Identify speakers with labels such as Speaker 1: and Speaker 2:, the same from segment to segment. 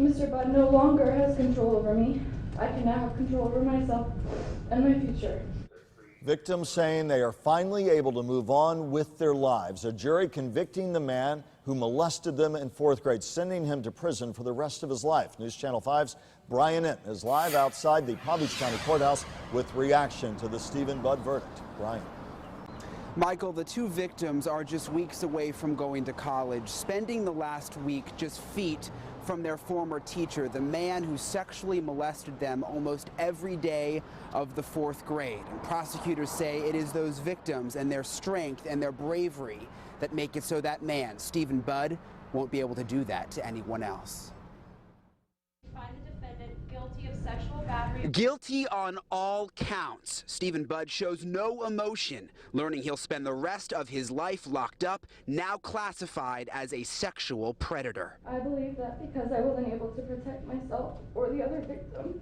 Speaker 1: Mr. Budd no longer has control over me. I can now have control over myself and my future.
Speaker 2: Victims saying they are finally able to move on with their lives. A jury convicting the man who molested them in 4th grade, sending him to prison for the rest of his life. News Channel 5's Brian Inton is live outside the Palm Beach County Courthouse with reaction to the Stephen Budd verdict. Brian.
Speaker 3: Michael, the two victims are just weeks away from going to college, spending the last week just feet from their former teacher, the man who sexually molested them almost every day of the 4th grade. And prosecutors say it is those victims and their strength and their bravery that make it so that man, Stephen Budd, won't be able to do that to anyone else.
Speaker 4: Find the defendant guilty of sexual battery.
Speaker 3: Guilty on all counts. Stephen Budd shows no emotion, learning he'll spend the rest of his life locked up, now classified as a sexual predator.
Speaker 1: I believe that because I wasn't able to protect myself or the other victim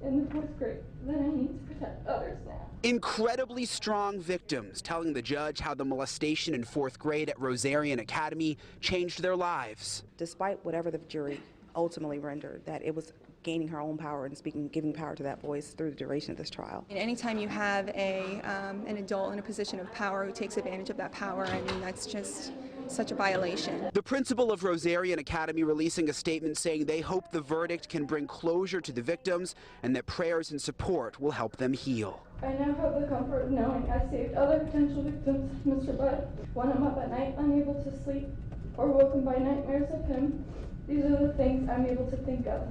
Speaker 1: in the 4th grade, that I need to protect others now.
Speaker 3: Incredibly strong victims telling the judge how the molestation in 4th grade at Rosarian Academy changed their lives.
Speaker 5: Despite whatever the jury ultimately rendered, that it was gaining her own power and giving power to that voice through the duration of this trial.
Speaker 6: And anytime you have an adult in a position of power who takes advantage of that power, I mean, that's just such a violation.
Speaker 3: The principal of Rosarian Academy releasing a statement saying they hope the verdict can bring closure to the victims and that prayers and support will help them heal.
Speaker 1: I now have the comfort of knowing I saved other potential victims, Mr. Budd. When I'm up at night, unable to sleep, or woken by nightmares of him, these are the things I'm able to think of.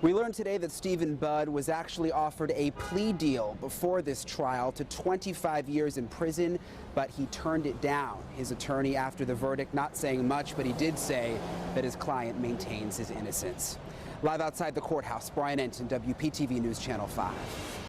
Speaker 3: We learned today that Stephen Budd was actually offered a plea deal before this trial to 25 years in prison, but he turned it down. His attorney after the verdict not saying much, but he did say that his client maintains his innocence. Live outside the courthouse, Brian Inton, WPTV News Channel 5.